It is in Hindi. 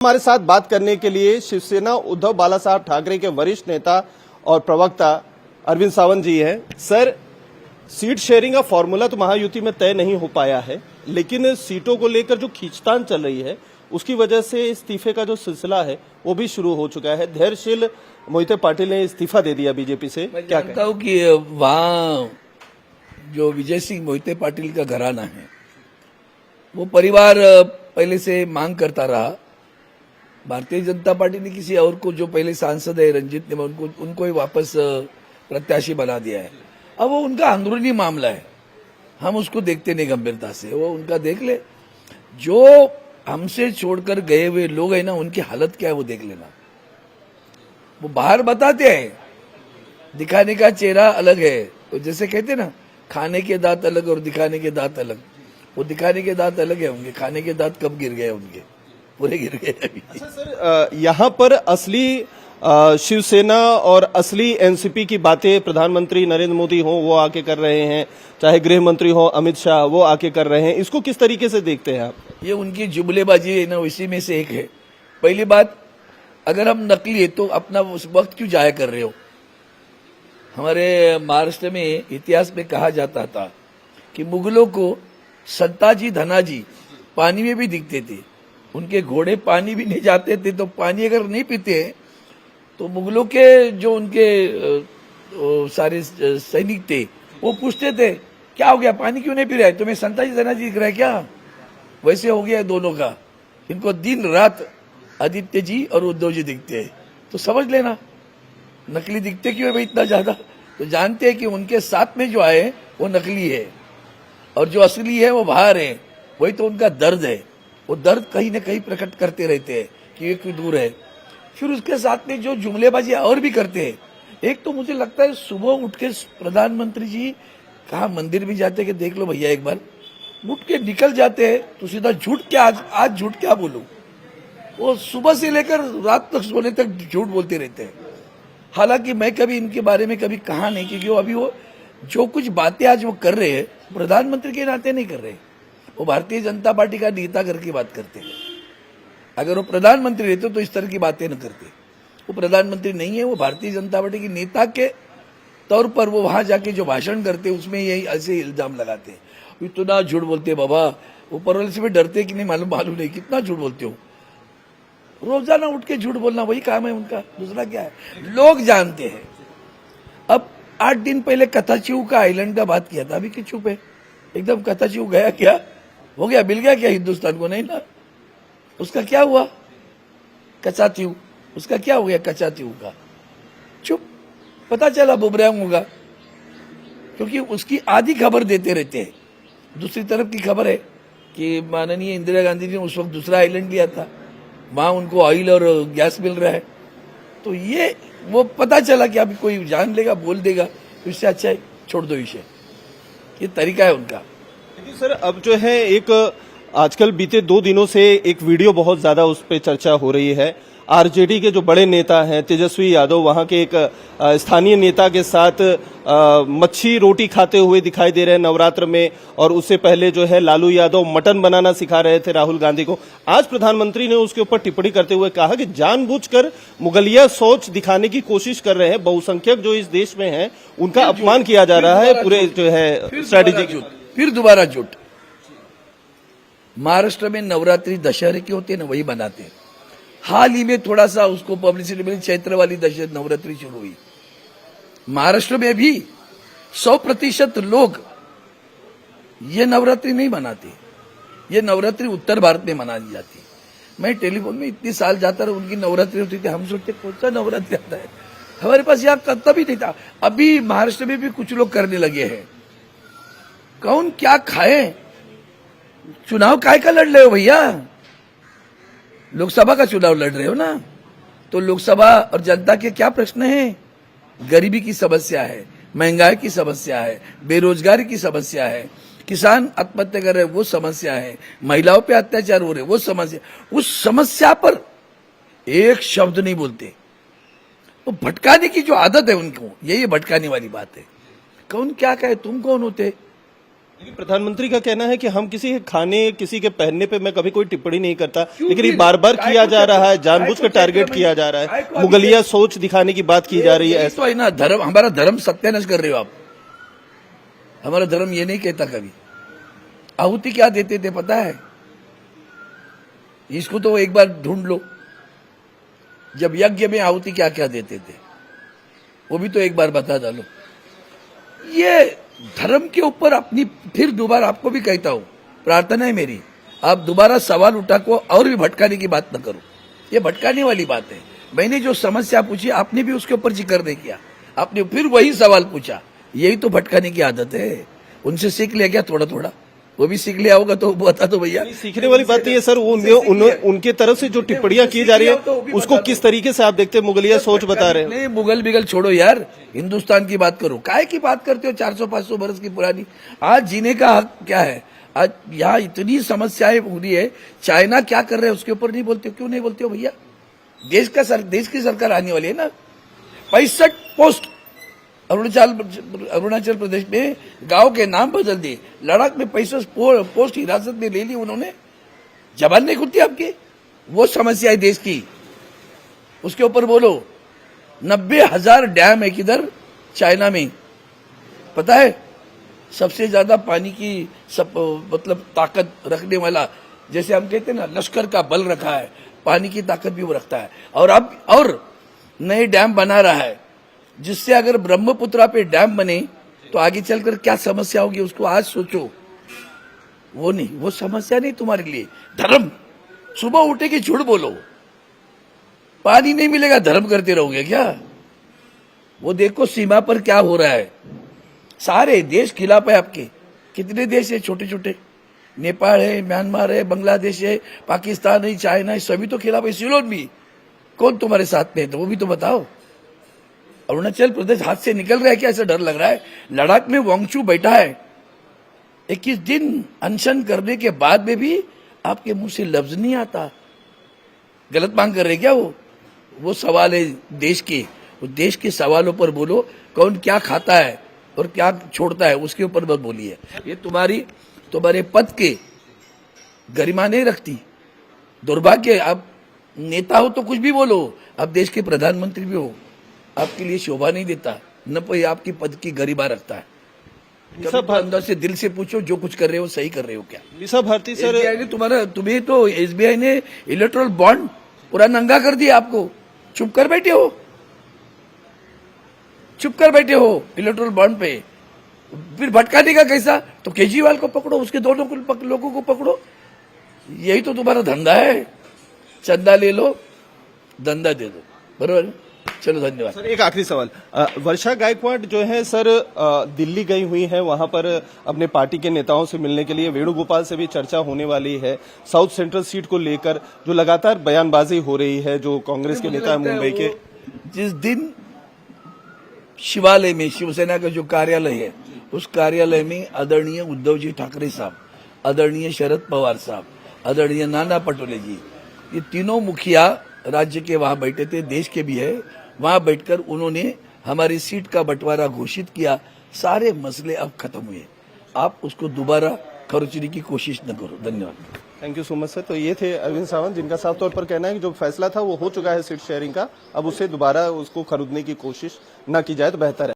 हमारे साथ बात करने के लिए शिवसेना उद्धव बालासाहब ठाकरे के वरिष्ठ नेता और प्रवक्ता अरविंद सावंत जी हैं। सर, सीट शेयरिंग का फॉर्मूला तो महायुति में तय नहीं हो पाया है, लेकिन सीटों को लेकर जो खींचतान चल रही है उसकी वजह से इस्तीफे का जो सिलसिला है वो भी शुरू हो चुका है। धैर्यशील मोहिते पाटिल ने इस्तीफा दे दिया बीजेपी से। मैं जानता हूं कि वहां जो विजय सिंह मोहिते पाटिल का घराना है वो परिवार पहले से मांग करता रहा। भारतीय जनता पार्टी ने किसी और को, जो पहले सांसद है रंजीत ने, उनको ही वापस प्रत्याशी बना दिया है। अब वो उनका अंदरूनी मामला है, हम उसको देखते नहीं गंभीरता से, वो उनका देख ले। जो हमसे छोड़कर गए हुए लोग हैं ना, उनकी हालत क्या है वो देख लेना। वो बाहर बताते हैं, दिखाने का चेहरा अलग है। तो जैसे कहते ना, खाने के दांत अलग और दिखाने के दांत अलग। वो दिखाने के दांत अलग है उनके, खाने के दांत कब गिर गए उनके, पूरे गिर गए अभी। अच्छा सर, यहाँ पर असली शिवसेना और असली एनसीपी की बातें प्रधानमंत्री नरेंद्र मोदी हो वो आके कर रहे हैं, चाहे गृह मंत्री हो अमित शाह वो आके कर रहे हैं, इसको किस तरीके से देखते हैं आप? ये उनकी जुमलेबाजी है ना, इसी में से एक है। पहली बात, अगर हम नकली है तो अपना उस वक्त क्यों जाया कर रहे हो? हमारे महाराष्ट्र में इतिहास में कहा जाता था कि मुगलों को संताजी धनाजी पानी में भी दिखते थे। उनके घोड़े पानी भी नहीं जाते थे, तो पानी अगर नहीं पीते तो मुगलों के जो उनके सारे सैनिक थे वो पूछते थे, क्या हो गया, पानी क्यों नहीं पी रहा है, तुम्हें संताजी धनाजी दिख रहा है क्या? वैसे हो गया है दोनों का। इनको दिन रात आदित्य जी और उद्धव जी दिखते हैं, तो समझ लेना नकली दिखते क्यों है भाई इतना ज्यादा। तो जानते हैं कि उनके साथ में जो आए वो नकली है और जो असली है वो बाहर है। वही तो उनका दर्द है, वो दर्द कहीं न कहीं प्रकट करते रहते हैं कि ये क्यों दूर है। फिर उसके साथ में जो जुमलेबाजी और भी करते हैं। एक तो मुझे लगता है सुबह उठ के प्रधानमंत्री जी कहा मंदिर भी जाते कि देख लो भैया एक बार, उठ के निकल जाते हैं तो सीधा झूठ क्या, आज झूठ क्या बोलूं। वो सुबह से लेकर रात तक सोने तक झूठ बोलते रहते हैं। हालांकि मैं कभी इनके बारे में कभी कहा नहीं, क्योंकि अभी वो जो कुछ बातें आज वो कर रहे हैं प्रधानमंत्री के नाते नहीं कर रहे, वो भारतीय जनता पार्टी का नेता करके बात करते हैं। अगर वो प्रधानमंत्री रहते तो इस तरह की बातें न करते। वो प्रधानमंत्री नहीं है, वो भारतीय जनता पार्टी के नेता के तौर पर वो वहां जाके जो भाषण करते उसमें यही ऐसे इल्जाम लगाते हैं। इतना झूठ बोलते बाबा, ऊपर वाले से भी डरते कि नहीं, मालूम नहीं कितना झूठ बोलते हो। रोजाना उठ के झूठ बोलना वही काम है उनका, दूसरा क्या है, लोग जानते हैं। अब 8 दिन पहले कथाचिव का आइलैंड का बात किया था, अभी की चुप है एकदम। कथाचिव गया क्या, हो गया, मिल गया क्या हिंदुस्तान को? नहीं ना। उसका क्या हुआ कचातीव, उसका क्या हो गया कचातीव का? चुप। पता चला बुमरांग होगा, क्योंकि उसकी आधी खबर देते रहते हैं। दूसरी तरफ की खबर है कि माननीय इंदिरा गांधी ने उस वक्त दूसरा आइलैंड लिया था, वहां उनको ऑयल और गैस मिल रहा है। तो ये वो पता चला कि अभी कोई जान लेगा, बोल देगा, तो इससे अच्छा है छोड़ दो विषय। ये तरीका है उनका। लेकिन सर, अब जो है एक आजकल बीते 2 दिनों से एक वीडियो बहुत ज्यादा उस पर चर्चा हो रही है। आरजेडी के जो बड़े नेता हैं तेजस्वी यादव, वहां के एक स्थानीय नेता के साथ मच्छी रोटी खाते हुए दिखाई दे रहे हैं नवरात्र में, और उससे पहले जो है लालू यादव मटन बनाना सिखा रहे थे राहुल गांधी को। आज प्रधानमंत्री ने उसके ऊपर टिप्पणी करते हुए कहा कि जानबूझकर मुगलिया सोच दिखाने की कोशिश कर रहे हैं, बहुसंख्यक जो इस देश में है उनका अपमान किया जा रहा है पूरे जो है स्ट्रैटेजी। फिर दोबारा झूठ। महाराष्ट्र में नवरात्रि दशहरे की होती है ना, वही बनाते हैं। हाल ही में थोड़ा सा उसको पब्लिसिटी मिली, चैत्र वाली नवरात्रि शुरू हुई। महाराष्ट्र में भी 100% लोग ये नवरात्रि नहीं मनाते। ये नवरात्रि उत्तर भारत में मनाई जाती है। मैं टेलीफोन में इतनी साल जाता रहा, उनकी नवरात्रि होती थी, हम सोचते कौन सा नवरात्रि आता है, हमारे पास यहाँ तभी नहीं था। अभी महाराष्ट्र में भी कुछ लोग करने लगे हैं। कौन क्या खाए, चुनाव काय का लड़ रहे हो भैया? लोकसभा का चुनाव लड़ रहे हो ना, तो लोकसभा और जनता के क्या प्रश्न हैं? गरीबी की समस्या है, महंगाई की समस्या है, बेरोजगारी की समस्या है, किसान आत्महत्या कर रहे हैं वो समस्या है, महिलाओं पे अत्याचार हो रहे वो समस्या। उस समस्या पर एक शब्द नहीं बोलते। वो भटकाने की जो आदत है उनको, यही भटकाने वाली बात है। कौन क्या कहे, तुम कौन होते? लेकिन प्रधानमंत्री का कहना है कि हम किसी के खाने, किसी के पहनने पे मैं कभी कोई टिप्पणी नहीं करता, लेकिन ये बार बार किया जा रहा है, जानबूझकर टारगेट किया जा रहा है, मुगलिया सोच दिखाने की बात की जा रही है। तो है ना धर्म, हमारा धर्म सत्यानाश कर रहे हो आप। हमारा धर्म ये नहीं कहता कभी। आहुति क्या देते थे पता है? इसको तो एक बार ढूंढ लो, जब यज्ञ में आहुति क्या क्या देते थे वो भी तो एक बार बता डालो। ये धर्म के ऊपर अपनी, फिर दोबारा आपको भी कहता हूं, प्रार्थना है मेरी, आप दोबारा सवाल उठा को और भी भटकाने की बात न करो। ये भटकाने वाली बात है। मैंने जो समस्या पूछी आपने भी उसके ऊपर जिक्र नहीं किया, आपने फिर वही सवाल पूछा। यही तो भटकाने की आदत है। उनसे सीख लिया क्या थोड़ा थोड़ा? वो भी सीख लिया होगा तो बता दो भैया। सीखने वाली बात ये सर, उनके तरफ से जो टिप्पणियां की जा रही है उसको किस तरीके से आप देखते हैं? मुगलिया सोच बता रहे हैं। नहीं, मुगल बिगल छोड़ो यार, हिंदुस्तान की बात करो। काय की बात करते हो 400-500 बरस की पुरानी? आज जीने का हक क्या है? आज यहाँ इतनी समस्याएं हो रही है। चाइना क्या कर रहे हैं उसके ऊपर नहीं बोलते हो? क्यों नहीं बोलते हो भैया? देश की सरकार आने वाली है ना। 65 पोस्ट अरुणाचल प्रदेश में गांव के नाम बदल दिए। लद्दाख में 65 पोस्ट हिरासत में ले ली उन्होंने। जबान नहीं खुलती आपकी? वो समस्या है देश की, उसके ऊपर बोलो। 90,000 डैम है किधर? चाइना में। पता है सबसे ज्यादा पानी की मतलब ताकत रखने वाला, जैसे हम कहते हैं ना लश्कर का बल रखा है, पानी की ताकत भी वो रखता है। और अब और नए डैम बना रहा है, जिससे अगर ब्रह्मपुत्रा पे डैम बने तो आगे चलकर क्या समस्या होगी उसको आज सोचो। वो नहीं, वो समस्या नहीं तुम्हारे लिए। धर्म, सुबह उठे कि झूठ बोलो, पानी नहीं मिलेगा धर्म करते रहोगे क्या? वो देखो सीमा पर क्या हो रहा है। सारे देश खिलाफ है आपके। कितने देश है छोटे छोटे? नेपाल है, म्यांमार है, बांग्लादेश है, पाकिस्तान है, चाइना है, सभी तो खिलाफ है। सिलोन भी कौन तुम्हारे साथ में है तो वो भी तो बताओ। अरुणाचल प्रदेश हाथ से निकल रहा है क्या? ऐसा डर लग रहा है। लद्दाख में वांगचू बैठा है 21 दिन अनशन करने के बाद में भी आपके मुंह से लफ्ज नहीं आता। गलत मांग कर रहे क्या? वो सवाल है देश के। वो देश के सवालों पर बोलो। कौन क्या खाता है और क्या छोड़ता है उसके ऊपर मत बोलिए। ये तुम्हारे पद के गरिमा नहीं रखती। दुर्भाग्य, आप नेता हो तो कुछ भी बोलो, आप देश के प्रधानमंत्री भी हो, आपके लिए शोभा नहीं देता, न कोई आपकी पद की गरिमा रखता है। कभी तो अंदर से दिल से पूछो जो कुछ कर रहे हो सही कर रहे हो क्या? मीसा भारती सर, SBI ने तुम्हें तो SBI ने इलेक्ट्रल बॉन्ड पूरा नंगा कर दिया आपको। चुप कर बैठे हो इलेक्ट्रल बॉन्ड पे। फिर भटकाने का कैसा? तो केजरीवाल को पकड़ो, उसके दोनों लोगों को पकड़ो। यही तो तुम्हारा धंधा है। चंदा ले लो, धंधा दे दो, बरोबर? चलो धन्यवाद सर। एक आखिरी सवाल, वर्षा गायकवाड जो है सर दिल्ली गई हुई है, वहां पर अपने पार्टी के नेताओं से मिलने के लिए। वेणुगोपाल से भी चर्चा होने वाली है साउथ सेंट्रल सीट को लेकर, जो लगातार बयानबाजी हो रही है जो कांग्रेस के नेता मुंबई के। जिस दिन शिवालय में शिवसेना का जो कार्यालय है, उस कार्यालय में आदरणीय उद्धव जी ठाकरे साहब, आदरणीय शरद पवार साहब, आदरणीय नाना पटोले जी, ये तीनों मुखिया राज्य के वहां बैठे थे, देश के भी है। वहां बैठकर उन्होंने हमारी सीट का बंटवारा घोषित किया। सारे मसले अब खत्म हुए। आप उसको दोबारा खरोचने की कोशिश न करो। धन्यवाद। Thank you so much sir. तो ये थे अरविंद सावंत, जिनका साफ तौर पर कहना है कि जो फैसला था वो हो चुका है सीट शेयरिंग का, अब उसे दोबारा उसको खरीदने की कोशिश न की जाए तो बेहतर है।